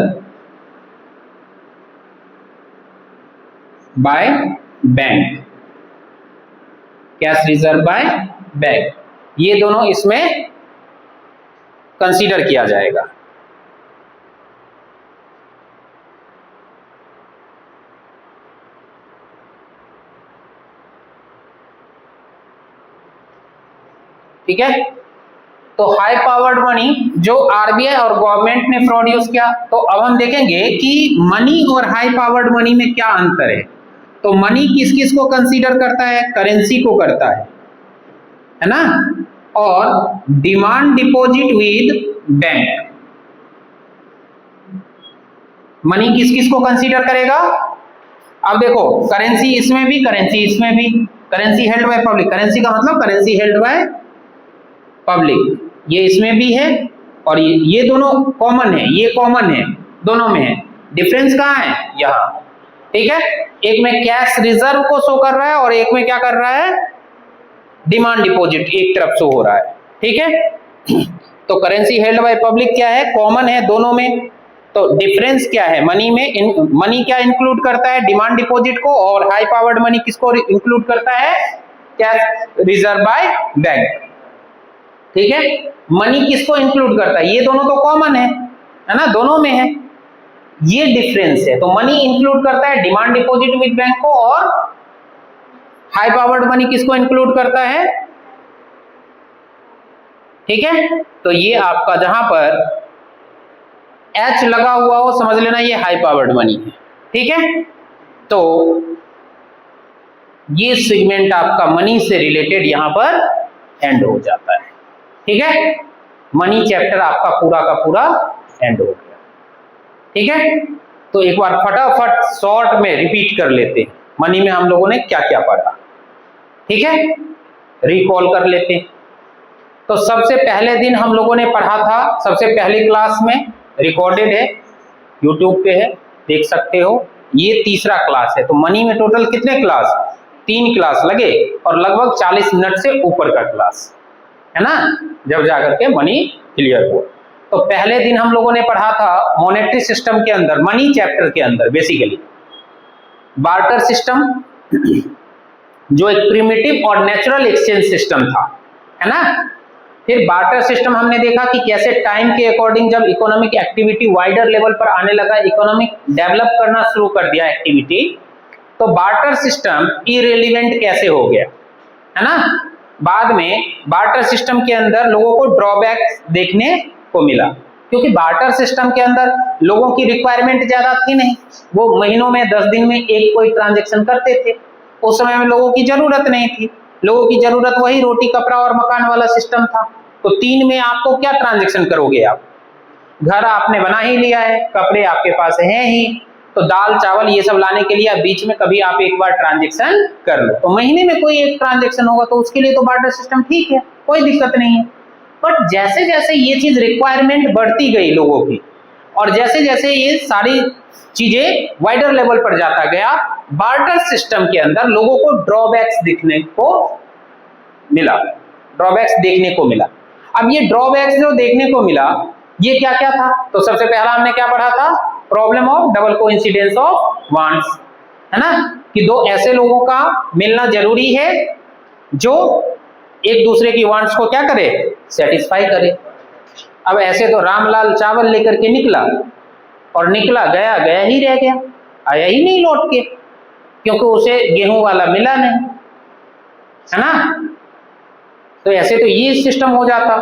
S1: by bank, cash reserve by bank, ये दोनों इसमें कंसीडर किया जाएगा। ठीक है, तो हाई पावर्ड मनी जो आरबीआई और गवर्नमेंट ने प्रोड्यूस किया, तो अब हम देखेंगे कि मनी और हाई पावर्ड मनी में क्या अंतर है। तो मनी किस किस को कंसीडर करता है? करेंसी को करता है ना, और demand deposit with bank. Money किस किस को कंसीडर करेगा? अब देखो, करेंसी इसमें भी, करेंसी इसमें भी, currency held by public, currency का मतलब करेंसी हेल्ड बाय पब्लिक, ये इसमें भी है, और ये दोनों कॉमन है, ये कॉमन है, दोनों में है। डिफरेंस कहाँ है? यहाँ। ठीक है, एक में कैश रिजर्व को शो कर रहा है और एक में क्या कर रहा है, डिमांड डिपॉजिट एक तरफ शो हो रहा है। ठीक है, तो करेंसी हेल्ड बाय पब्लिक क्या है, कॉमन है दोनों में। तो डिफरेंस क्या है, मनी में मनी क्या इंक्लूड करता है, डिमांड डिपॉजिट को, और हाई पावर्ड मनी किसको इंक्लूड करता है, कैश रिजर्व बाय बैंक। ठीक है, मनी किसको इंक्लूड करता है, ये दोनों तो कॉमन है ना, दोनों में है, ये डिफरेंस है। तो मनी इंक्लूड करता है डिमांड डिपॉजिट विद बैंक को, और हाई पावर्ड मनी किसको इंक्लूड करता है। ठीक है, तो ये आपका जहां पर एच लगा हुआ हो समझ लेना ये हाई पावर्ड मनी है। ठीक है, तो ये सेगमेंट आपका मनी से रिलेटेड यहां पर एंड हो जाता है। ठीक है, मनी चैप्टर आपका पूरा का पूरा एंड हो गया। ठीक है, तो एक बार फटाफट शॉर्ट में रिपीट कर लेते हैं, मनी में हम लोगों ने क्या क्या पढ़ा। ठीक है, रिकॉल कर लेते हैं। तो सबसे पहले दिन हम लोगों ने पढ़ा था, सबसे पहली क्लास में, रिकॉर्डेड है, यूट्यूब पे है, देख सकते हो। ये तीसरा क्लास है। तो मनी में टोटल कितने क्लास, 3 क्लास लगे, और लगभग 40 मिनट से ऊपर का क्लास है ना, जब जाकर के मनी क्लियर हो। तो पहले दिन हम लोगों ने पढ़ा था मॉनेटरी सिस्टम के अंदर, मनी चैप्टर के अंदर बेसिकली बार्टर सिस्टम, जो एक प्रिमिटिव और नेचुरल एक्सचेंज सिस्टम था, है ना। फिर बार्टर सिस्टम हमने देखा कि कैसे टाइम के अकॉर्डिंग जब इकोनॉमिक एक्टिविटी वाइडर लेवल पर आने लगा, इकोनॉमिक डेवलप करना शुरू कर दिया एक्टिविटी, तो बार्टर सिस्टम इरेलीवेंट कैसे हो गया, है ना। बाद में बार्टर सिस्टम के अंदर लोगों को ड्रॉबैक देखने को मिला, क्योंकि बार्टर सिस्टम के अंदर लोगों की रिक्वायरमेंट ज्यादा थी नहीं, वो महीनों में 10 दिन में एक कोई ट्रांजेक्शन करते थे। उस समय में लोगों की जरूरत नहीं थी, लोगों की जरूरत वही रोटी कपड़ा और मकान वाला सिस्टम था। तो 3 में आपको क्या ट्रांजेक्शन करोगे, आप घर आपने बना ही लिया है, कपड़े आपके पास हैं ही, तो दाल चावल ये सब लाने के लिए आप बीच में कभी आप एक बार ट्रांजेक्शन कर लो, तो महीने में कोई एक ट्रांजेक्शन होगा, तो उसके लिए तो बार्टर सिस्टम ठीक है, कोई दिक्कत नहीं है। बट जैसे जैसे ये चीज रिक्वायरमेंट बढ़ती गई लोगों की, और जैसे जैसे ये सारी चीजें वाइडर लेवल पर जाता गया, बार्टर सिस्टम के अंदर लोगों को ड्रॉबैक्स दिखने को मिला, ड्रॉबैक्स देखने को मिला। अब ये ड्रॉबैक्स जो देखने को मिला, ये क्या क्या था, तो सबसे पहला हमने क्या पढ़ा था, problem of double coincidence of wants, है ना, कि दो ऐसे लोगों का मिलना जरूरी है जो एक दूसरे की वांट्स को क्या करे, सेटिस्फाई करे। अब ऐसे तो रामलाल चावल लेकर के निकला, और निकला गया गया ही रह गया, आया ही नहीं लौट के, क्योंकि उसे गेहूं वाला मिला नहीं, है ना। तो ऐसे तो ये सिस्टम हो जाता।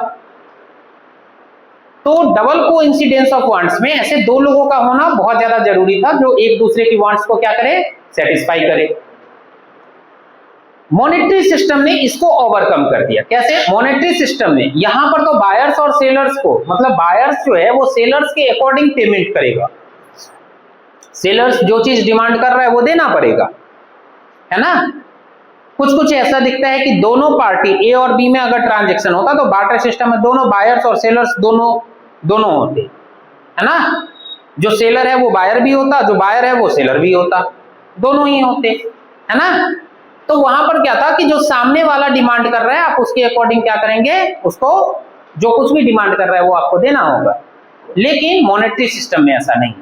S1: तो डबल कोइंसिडेंस ऑफ वांट्स में ऐसे दो लोगों का होना बहुत ज्यादा जरूरी था, जो एक दूसरे की वांट्स को क्या करे, सेटिस्फाई करे। मॉनेटरी सिस्टम ने इसको ओवरकम कर दिया। कैसे, मॉनेटरी सिस्टम में यहां पर तो बायर्स और सेलर्स को, मतलब बायर्स जो है वो सेलर्स के अकॉर्डिंग पेमेंट करेगा, सेलर्स जो चीज डिमांड कर रहा है वो देना पड़ेगा, है ना। कुछ कुछ ऐसा दिखता है कि दोनों पार्टी ए और बी में अगर ट्रांजेक्शन होता तो बार्टर सिस्टम में दोनों बायर्स और सेलर्स दोनों होते, है ना। जो सेलर है वो बायर भी होता, जो बायर है वो सेलर भी होता, दोनों ही होते, है ना। तो वहां पर क्या था कि जो सामने वाला डिमांड कर रहा है आप उसके अकॉर्डिंग क्या करेंगे, उसको जो कुछ भी डिमांड कर रहा है वो आपको देना होगा। लेकिन मॉनेटरी सिस्टम में ऐसा नहीं।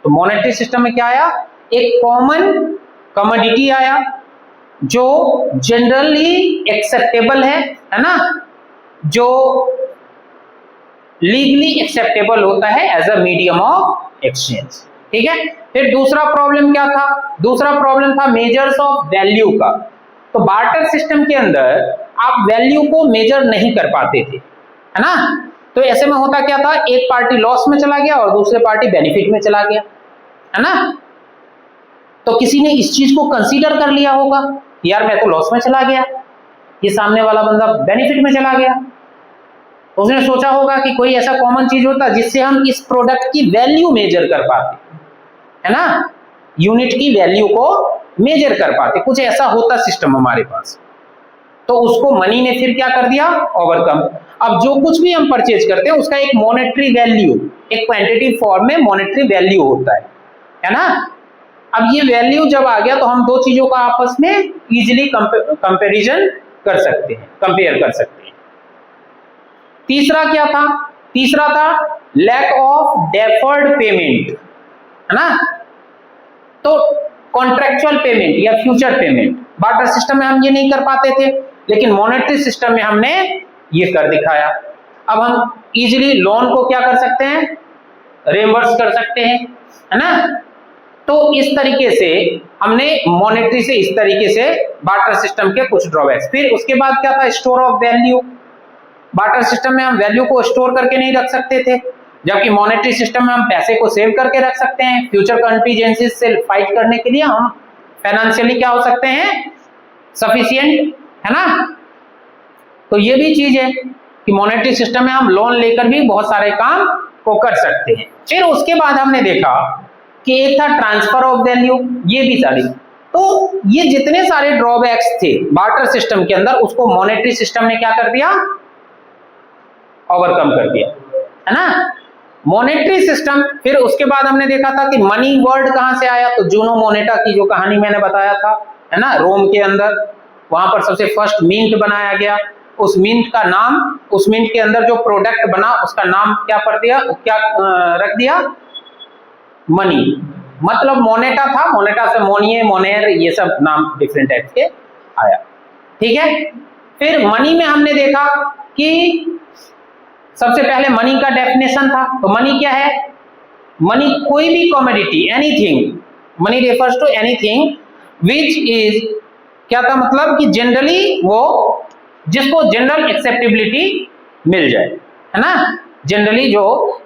S1: तो मॉनेटरी सिस्टम में क्या आया, एक कॉमन कमोडिटी आया जो जनरली एक्सेप्टेबल है ना, जो लीगली एक्सेप्टेबल होता है as a medium of exchange. ठीक है, फिर दूसरा प्रॉब्लम क्या था, दूसरा प्रॉब्लम था मेजर्स ऑफ वैल्यू का। तो बार्टर सिस्टम के अंदर आप वैल्यू को मेजर नहीं कर पाते थे, है ना। तो ऐसे में होता क्या था, एक पार्टी लॉस में चला गया और दूसरे पार्टी बेनिफिट में चला गया, है ना। तो किसी ने इस चीज को कंसीडर कर लिया होगा, यार मैं तो लॉस में चला गया, ये सामने वाला बंदा बेनिफिट में चला गया। उसने सोचा होगा कि कोई ऐसा कॉमन चीज होता जिससे हम इस प्रोडक्ट की वैल्यू मेजर कर पाते, है ना, यूनिट की वैल्यू को मेजर कर पाते, कुछ ऐसा होता सिस्टम हमारे पास। तो उसको मनी ने फिर क्या कर दिया, ओवरकम। अब जो कुछ भी हम परचेज करते हैं उसका एक मॉनेटरी वैल्यू, एक क्वांटिटी फॉर्म में मॉनेटरी वैल्यू होता है ना। अब ये वैल्यू जब आ गया तो हम दो चीजों का आपस में इजीली कंपैरिजन कर सकते हैं, कंपेयर कर सकते हैं। तीसरा क्या था? तीसरा था लैक ऑफ डेफर्ड पेमेंट, है ना। तो कॉन्ट्रेक्चुअल पेमेंट या फ्यूचर पेमेंट बार्टर सिस्टम में हम ये नहीं कर पाते थे, लेकिन मॉनेटरी सिस्टम में हमने ये कर दिखाया। अब हम इजीली लोन को क्या कर सकते हैं? रिइंबर्स कर सकते हैं, है ना। तो इस तरीके से हमने मॉनेटरी से इस तरीके से बार्टर सिस्टम के कुछ ड्रॉबैक्स। फिर उसके बाद क्या था? Store of value. Barter system में हम वैल्यू को स्टोर करके नहीं रख सकते थे, जबकि मॉनेटरी सिस्टम में हम पैसे को सेव करके रख सकते हैं। फ्यूचर कंटीजेंसीज से फाइट करने के लिए हम फाइनेंशियली क्या हो सकते हैं? सफिशिएंट, है ना। तो ये भी चीज है कि मॉनेटरी सिस्टम में हम लोन लेकर भी बहुत सारे काम को कर सकते हैं। फिर उसके बाद हमने देखा कि एक था ट्रांसफर ऑफ वैल्यू, ये भी सारी। तो ये जितने सारे ड्रॉबैक्स थे बार्टर सिस्टम के अंदर, उसको मॉनेटरी सिस्टम ने क्या कर दिया? ओवरकम कर दिया, है ना। Monetary system. फिर उसके बाद हमने देखा था कि मनी वर्ड कहां से आया? तो जूनो मोनेटा की जो कहानी मैंने बताया था, है ना, रोम के अंदर वहां पर सबसे फर्स्ट मिंट बनाया गया। उस मिंट का नाम, उस मिंट के अंदर जो प्रोडक्ट बना उसका नाम क्या कर दिया, क्या रख दिया? मनी। मतलब मोनेटा था, मोनेटा से मोनिये, मोनेर, ये सब नाम डिफरेंट टाइप के आया, ठीक है। फिर मनी में हमने देखा कि सबसे पहले मनी का डेफिनेशन था। तो मनी क्या है? मनी कोई भी commodity, anything. Money refers to anything which is, क्या था मतलब कि जनरली वो जिसको जनरल एक्सेप्टेबिलिटी मिल जाए, है ना। जनरली जो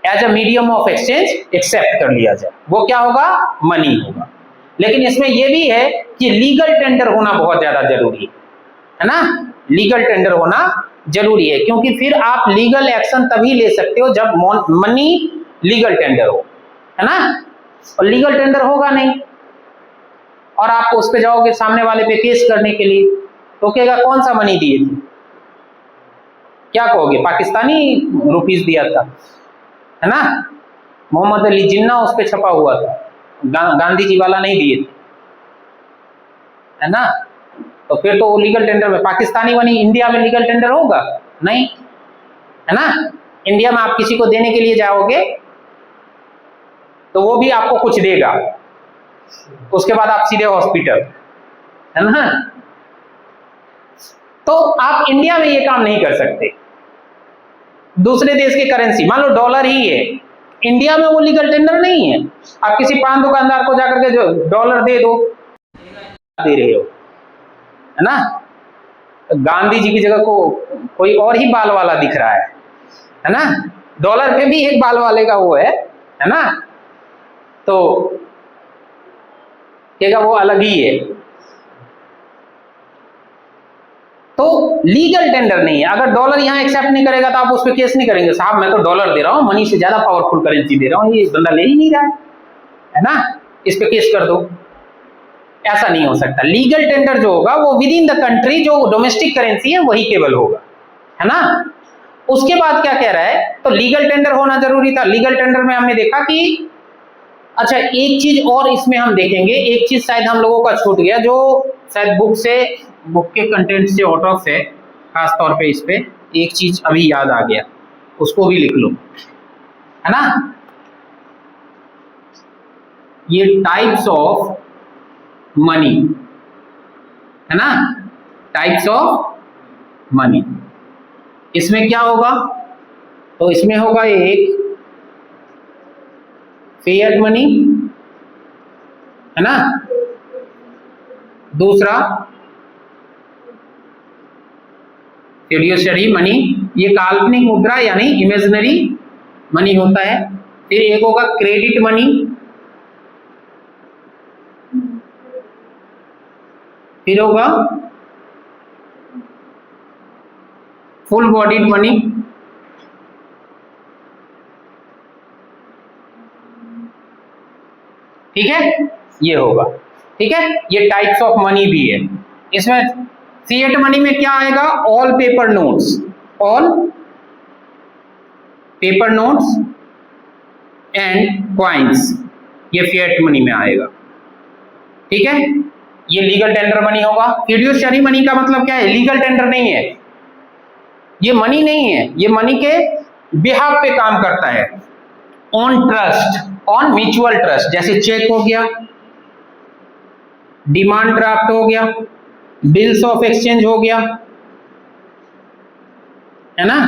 S1: as a medium of exchange accept कर लिया जाए, वो क्या होगा? मनी होगा। लेकिन इसमें यह भी है कि लीगल टेंडर होना बहुत ज्यादा जरूरी है ना। लीगल टेंडर होना जरूरी है, क्योंकि फिर आप लीगल एक्शन तभी ले सकते हो जब मनी लीगल टेंडर हो, है ना। और लीगल टेंडर होगा नहीं और आप उस पे जाओगे सामने वाले पे केस करने के लिए, तो कहेगा कौन सा मनी दिए थे? क्या कहोगे? पाकिस्तानी रुपीस दिया था, है ना। मोहम्मद अली जिन्ना उस पे छपा हुआ था, गांधी जी वाला नहीं दिए थे, है ना। तो फिर तो लीगल टेंडर में पाकिस्तानी मनी इंडिया में लीगल टेंडर होगा नहीं, है ना। इंडिया में आप किसी को देने के लिए जाओगे तो वो भी आपको कुछ देगा, उसके बाद आप सीधे हॉस्पिटल, है ना। तो आप इंडिया में ये काम नहीं कर सकते। दूसरे देश की करेंसी, मान लो डॉलर ही है, इंडिया में वो लीगल टेंडर नहीं है। आप किसी पान दुकानदार को जाकर के जो डॉलर दे दो, दे रहे हो, है ना। गांधी जी की जगह को कोई और ही बाल वाला दिख रहा है ना। डॉलर पे भी एक बाल वाले का वो है ना। तो कहेगा वो अलग ही है। तो लीगल टेंडर नहीं है। अगर डॉलर यहां एक्सेप्ट नहीं करेगा तो आप उस पर केस नहीं करेंगे, साहब मैं तो डॉलर दे रहा हूं, मनी से ज्यादा पावरफुल करेंसी दे रहा हूं, ये बंदा ले ही नहीं रहा है ना, इस पे केस कर दो। ऐसा नहीं हो सकता। लीगल टेंडर जो होगा वो विद इन द कंट्री, जो डोमेस्टिक करेंसी है वही केवल होगा, है ना। उसके बाद क्या कह रहा है? तो लीगल टेंडर होना जरूरी था। लीगल टेंडर में हमने देखा कि अच्छा एक चीज और इसमें हम देखेंगे, एक चीज शायद हम लोगों का छूट गया, जो शायद बुक के कंटेंट से आउट ऑफ है, खास तौर पे इस पे एक चीज अभी याद आ गया, उसको भी लिख लो, है ना। ये टाइप्स ऑफ मनी, है ना, टाइप्स ऑफ मनी। इसमें क्या होगा? तो इसमें होगा एक फिएट मनी, है ना, दूसरा फिड्यूशियरी मनी, ये काल्पनिक मुद्रा यानी इमेजिनरी मनी होता है। फिर एक होगा क्रेडिट मनी, फिर होगा फुल बॉडीड मनी, ठीक है, ये होगा, ठीक है। ये टाइप्स ऑफ मनी भी है। इसमें फिएट मनी में क्या आएगा? All paper notes, all paper notes and coins, ये फिएट मनी में आएगा, ठीक है, ये लीगल टेंडर मनी होगा। फिड्यूशियरी मनी का मतलब क्या है? लीगल टेंडर नहीं है, ये मनी नहीं है, ये मनी के बिहाफ पे काम करता है, on trust, on mutual trust. जैसे चेक हो गया, डिमांड ड्राफ्ट हो गया, बिल्स ऑफ एक्सचेंज हो गया, है ना,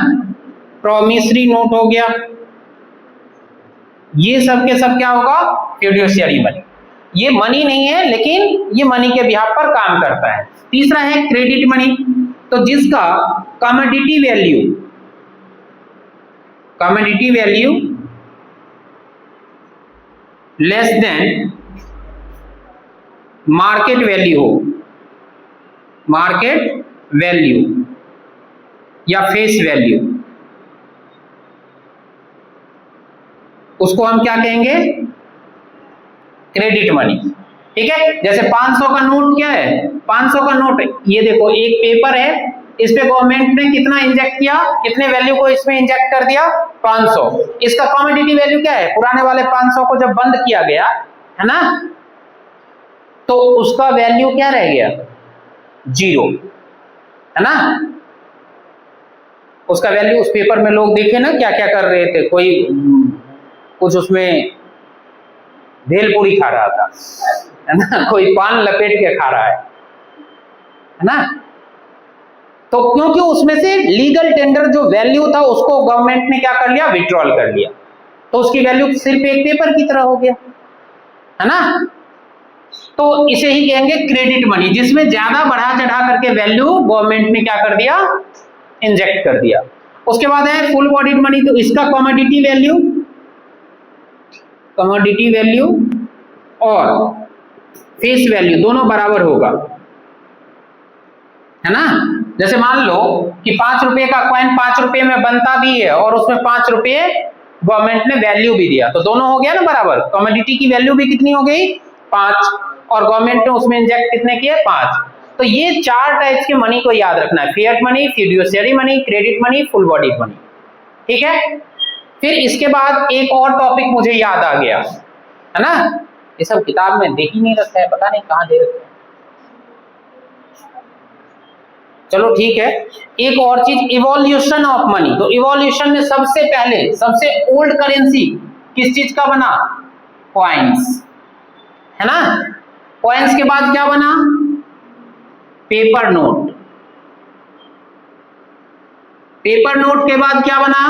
S1: प्रॉमिसरी नोट हो गया, ये सब के सब क्या होगा? Fiduciary money. ये मनी नहीं है, लेकिन ये मनी के बिहाफ पर काम करता है। तीसरा है क्रेडिट मनी, तो जिसका commodity value less than market value या फेस वैल्यू, उसको हम क्या कहेंगे? Credit money. ठीक है, जैसे 500 का नोट क्या है? 500 का नोट, ये देखो एक पेपर है, इस पे गवर्नमेंट ने कितना इंजेक्ट किया, कितने वैल्यू को इसमें इंजेक्ट कर दिया? 500। इसका कमोडिटी वैल्यू क्या है? पुराने वाले 500 को जब बंद किया गया, है ना, तो उसका वैल्यू क्या रह गया? 0, है ना। उसका वैल्यू, उस पेपर में लोग देखे ना क्या क्या कर रहे थे, कोई कुछ उसमें भेलपूरी खा रहा था, है ना, कोई पान लपेट के खा रहा है ना। तो क्योंकि उसमें से लीगल टेंडर जो वैल्यू था उसको गवर्नमेंट ने क्या कर लिया? विड्रॉल कर लिया, तो उसकी वैल्यू सिर्फ एक पेपर की तरह हो गया, है ना। तो इसे ही कहेंगे क्रेडिट मनी, जिसमें ज्यादा बढ़ा चढ़ा करके वैल्यू गवर्नमेंट ने क्या कर दिया? इंजेक्ट कर दिया। उसके बाद है फुल बॉडीड मनी, तो इसका कमोडिटी वैल्यू और फेस वैल्यू दोनों बराबर होगा, है ना। जैसे मान लो कि 5 रुपए का कॉइन 5 रुपए में बनता भी है और उसमें 5 रुपए गवर्नमेंट ने वैल्यू भी दिया, तो दोनों हो गया ना बराबर। कमोडिटी की वैल्यू भी कितनी हो गई? 5, और गवर्नमेंट ने उसमें इंजेक्ट कितने किए? 5। तो ये 4 टाइप्स के मनी को याद रखना है, fiat money, fiduciary money, credit money, full bodied money. ठीक है, फिर इसके बाद एक और टॉपिक मुझे याद आ गया, है ना, ये सब किताब में देख ही नहीं रखा है, पता नहीं कहां दे रखा है। चलो ठीक है, एक और चीज, इवोल्यूशन ऑफ मनी। तो इवोल्यूशन में सबसे पहले, सबसे ओल्ड करेंसी किस चीज का बना? कॉइन्स, है ना। कॉइन्स के बाद क्या बना? Paper note. पेपर नोट के बाद क्या बना?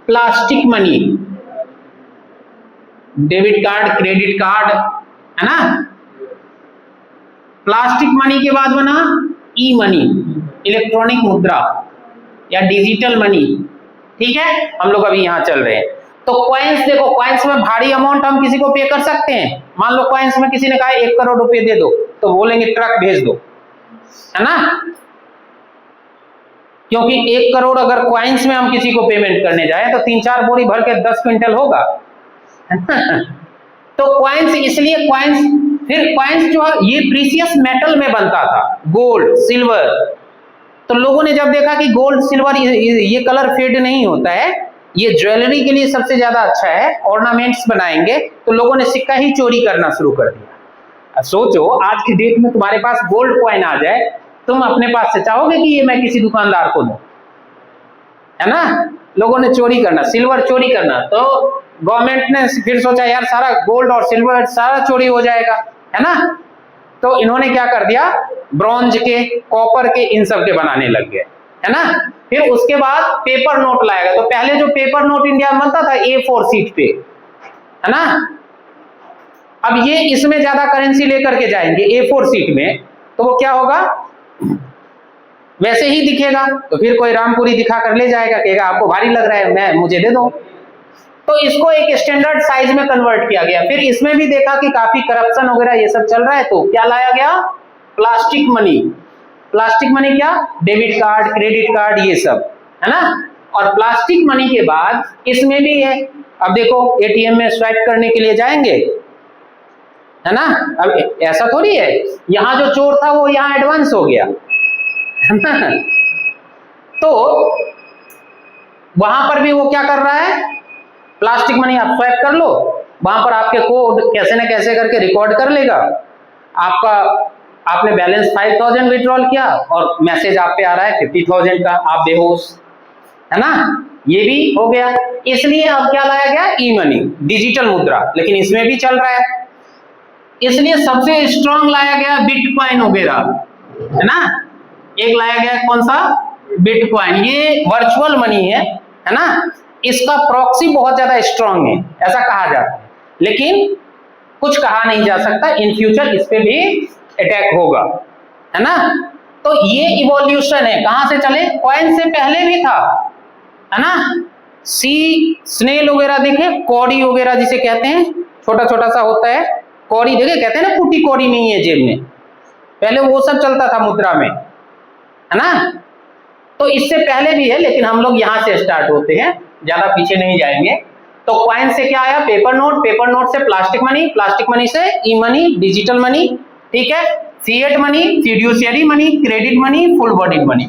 S1: Plastic money, debit card, credit card, है ना। प्लास्टिक मनी के बाद बना ई मनी, इलेक्ट्रॉनिक मुद्रा या डिजिटल मनी। ठीक है, हम लोग अभी यहां चल रहे हैं। तो कॉइन्स देखो, कॉइन्स में भारी अमाउंट हम किसी को पे कर सकते हैं। मान लो कॉइन्स में किसी ने कहा 1 करोड़ रुपए दे दो, तो बोलेंगे ट्रक भेज दो, है ना, क्योंकि 1 करोड़ अगर कॉइन्स में हम किसी को पेमेंट करने जाए तो 3-4 बोरी भर के 10 क्विंटल होगा, है ना? तो कॉइन्स, इसलिए कॉइन्स, फिर कॉइन्स जो है ये प्रीशियस मेटल में बनता था, गोल्ड, सिल्वर। तो लोगों ने जब देखा कि गोल्ड, सिल्वर ये कलर फेड नहीं होता है, ये ज्वेलरी के लिए सबसे ज्यादा अच्छा है, ऑर्नामेंट्स बनाएंगे, तो लोगों ने सिक्का ही चोरी करना शुरू कर दिया। अब सोचो आज की डेट में तुम्हारे पास गोल्ड कॉइन आ जाए, तुम अपने पास से चाहोगे कि ये मैं किसी दुकानदार को दूं, है ना। लोगों ने चोरी करना, सिल्वर चोरी करना, तो गवर्नमेंट ने फिर सोचा यार सारा गोल्ड और सिल्वर सारा चोरी हो जाएगा, है ना। तो इन्होंने क्या कर दिया, ब्रॉन्ज के, कॉपर के, इन सब के बनाने लग गए, है ना। फिर उसके बाद पेपर नोट लाया गया। तो पहले जो पेपर नोट इंडिया में बनता था A4 सीट पे, है ना, अब ये इसमें ज्यादा करेंसी लेकर के जाएंगे A4 सीट में, तो वो क्या होगा, वैसे ही दिखेगा। तो फिर कोई रामपुरी दिखा कर ले जाएगा, कहेगा आपको भारी लग रहा है, मैं मुझे दे दो। तो इसको एक स्टैंडर्ड साइज में कन्वर्ट किया गया। फिर इसमें भी देखा कि काफी करप्शन वगैरह ये सब चल रहा है, तो क्या लाया गया, प्लास्टिक मनी। प्लास्टिक मनी क्या, डेबिट कार्ड, क्रेडिट कार्ड, ये सब, है ना। और प्लास्टिक मनी के बाद इसमें भी है, अब देखो एटीएम में स्वाइप करने के लिए जाएंगे, है ना। अब ऐसा थोड़ी है, यहां जो चोर था वो यहां एडवांस हो गया, है ना। तो वहां पर भी वो क्या कर रहा है, प्लास्टिक मनी आप स्वाइप कर लो, वहां पर आपके कोड कैसे ना कैसे करके रिकॉर्ड कर लेगा। आपका आपने बैलेंस 5000 विड्रॉल किया और मैसेज आप पे आ रहा है 50,000 का, आप बेहोश, है ना, ये भी हो गया। इसलिए अब क्या लाया गया, ई मनी, डिजिटल मुद्रा, लेकिन इसमें भी चल रहा है, इसलिए सबसे स्ट्रांग लाया गया बिटकॉइन वगैरह, है ना। एक लाया गया कौन सा, बिटकॉइन, ये वर्चुअल मनी है ना, इसका प्रॉक्सी बहुत ज्यादा स्ट्रांग है ऐसा कहा जाता है, लेकिन कुछ कहा नहीं जा सकता, इन फ्यूचर इस पे भी अटैक होगा, है ना। तो ये इवोल्यूशन है, कहां से चले, कॉइन से पहले भी था, है ना। सी स्नेल वगैरह देखे, कौड़ी वगैरह जिसे कहते हैं, छोटा छोटा सा होता है, कौड़ी देखे, कहते हैं ना फूटी कौड़ी नहीं है जेब में, पहले वो सब चलता था मुद्रा में, है ना। तो इससे पहले भी है, लेकिन हम लोग यहां से स्टार्ट होते हैं, ज्यादा पीछे नहीं जाएंगे। तो कॉइन से क्या आया, पेपर नोट, पेपर नोट से प्लास्टिक मनी, प्लास्टिक मनी से ई मनी, डिजिटल मनी, ठीक है, fiat money, fiduciary money, credit money, full body money,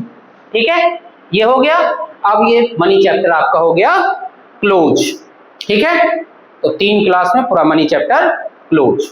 S1: ठीक है, ये हो गया। अब ये मनी चैप्टर आपका हो गया क्लोज, ठीक है। तो 3 क्लास में पूरा मनी चैप्टर क्लोज।